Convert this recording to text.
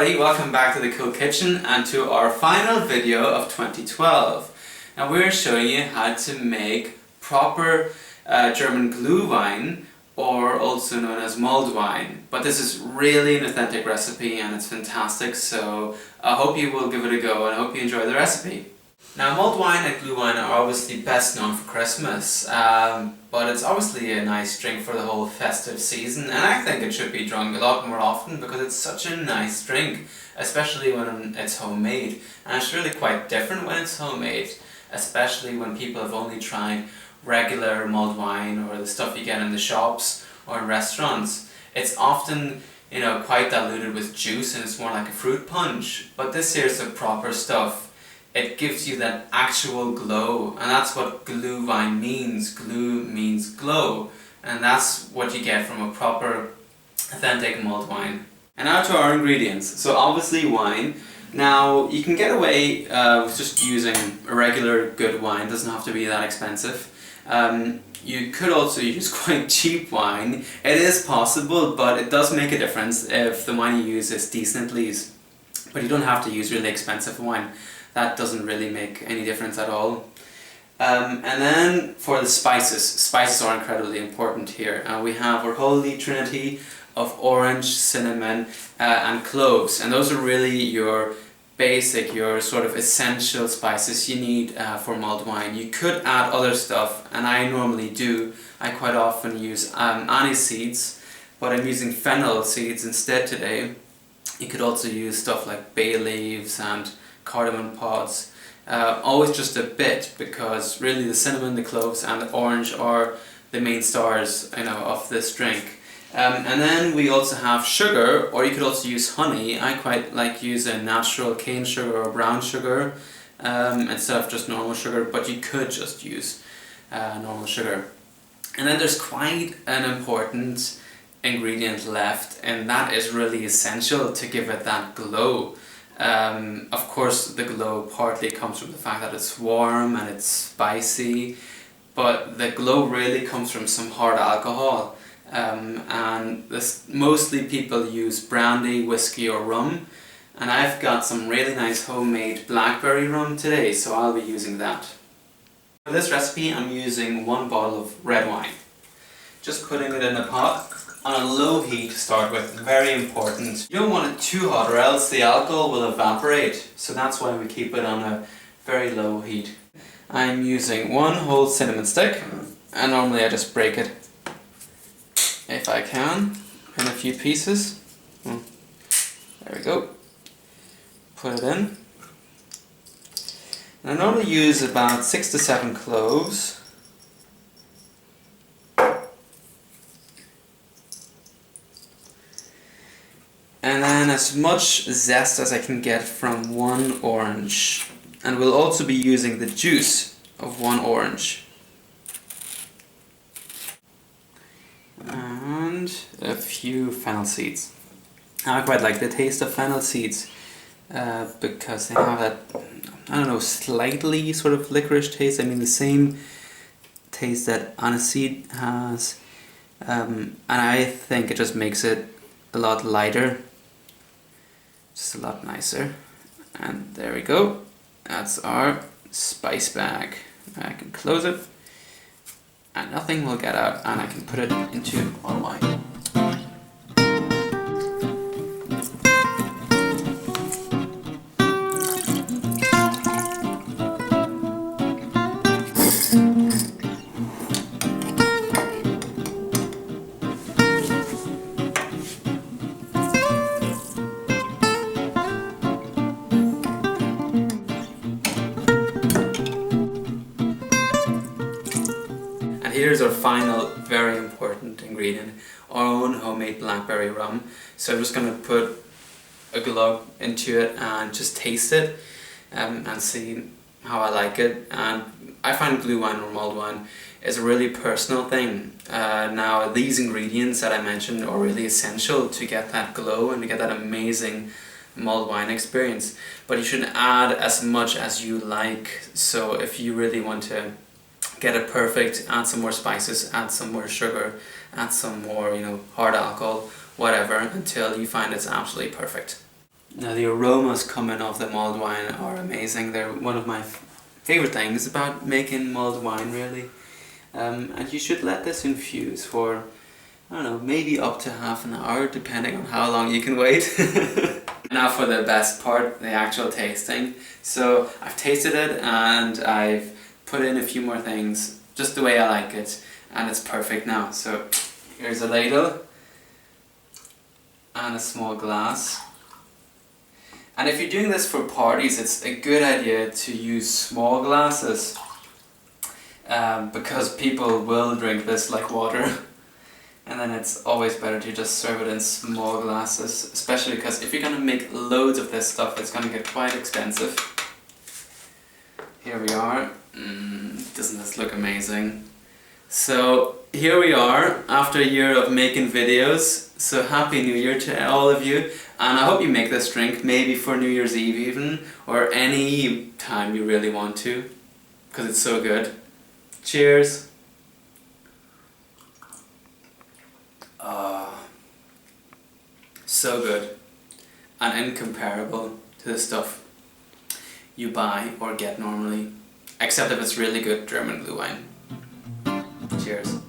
everybody, welcome back to the Cool Kitchen and to our final video of 2012. Now we're showing you how to make proper German Glühwein, or also known as mulled wine. But this is really an authentic recipe and it's fantastic, so I hope you will give it a go and I hope you enjoy the recipe. Now mulled wine and Glühwein are obviously best known for Christmas, but it's obviously a nice drink for the whole festive season, and I think it should be drunk a lot more often because it's such a nice drink, especially when it's homemade. And it's really quite different when it's homemade, especially when people have only tried regular mulled wine or the stuff you get in the shops or in restaurants. It's often, quite diluted with juice and it's more like a fruit punch, but this here is the proper stuff. It gives you that actual glow, and that's what Glühwein means. Glüh means glow, and that's what you get from a proper authentic mulled wine. And now to our ingredients. So obviously wine. Now you can get away with just using a regular good wine, it doesn't have to be that expensive. You could also use quite cheap wine. It is possible, but it does make a difference if the wine you use is decent at least. But you don't have to use really expensive wine. That doesn't really make any difference at all. And then for the spices. Spices are incredibly important here. We have our holy trinity of orange, cinnamon and cloves. And those are really your basic, your sort of essential spices you need for mulled wine. You could add other stuff, and I normally do. I quite often use anise seeds, but I'm using fennel seeds instead today. You could also use stuff like bay leaves and cardamom pods. Always just a bit, because really the cinnamon, the cloves and the orange are the main stars of this drink. And then we also have sugar, or you could also use honey. I quite like using natural cane sugar or brown sugar instead of just normal sugar, but you could just use normal sugar. And then there's quite an important ingredient left, and that is really essential to give it that glow. Of course the glow partly comes from the fact that it's warm and it's spicy, but the glow really comes from some hard alcohol. And mostly people use brandy, whiskey or rum, and I've got some really nice homemade blackberry rum today, so I'll be using that. For this recipe I'm using 1 bottle of red wine. Just putting it in a pot on a low heat to start with, very important. You don't want it too hot or else the alcohol will evaporate, so that's why we keep it on a very low heat. I'm using 1 whole cinnamon stick, and normally I just break it if I can in a few pieces. There we go. Put it in. And I normally use about 6 to 7 cloves. And then as much zest as I can get from 1 orange. And we'll also be using the juice of 1 orange. And a few fennel seeds. I quite like the taste of fennel seeds because they have that, slightly sort of licorice taste. I mean the same taste that aniseed has, and I think it just makes it a lot lighter, just a lot nicer. And there we go, that's our spice bag. I can close it and nothing will get out, and I can put it into our wine. Here's our final very important ingredient, our own homemade blackberry rum. So I'm just going to put a glug into it and just taste it and see how I like it. And I find Glühwein or mulled wine is a really personal thing. Now these ingredients that I mentioned are really essential to get that glow and to get that amazing mulled wine experience. But you should add as much as you like. So if you really want to get it perfect, add some more spices, add some more sugar, add some more, hard alcohol, whatever, until you find it's absolutely perfect. Now the aromas coming off the mulled wine are amazing. They're one of my favorite things about making mulled wine, really. And you should let this infuse for, I don't know, maybe up to half an hour, depending on how long you can wait. Now for the best part, the actual tasting. So I've tasted it and I've put in a few more things, just the way I like it, and it's perfect now. So here's a ladle and a small glass. And if you're doing this for parties, it's a good idea to use small glasses, because people will drink this like water. And then it's always better to just serve it in small glasses, especially because if you're going to make loads of this stuff, it's going to get quite expensive. Here we are. Doesn't this look amazing? So here we are after a year of making videos. So Happy New Year to all of you, and I hope you make this drink maybe for New Year's Eve even, or any time you really want to, because it's so good. Cheers! So good and incomparable to the stuff you buy or get normally, except if it's really good German Glühwein. Cheers.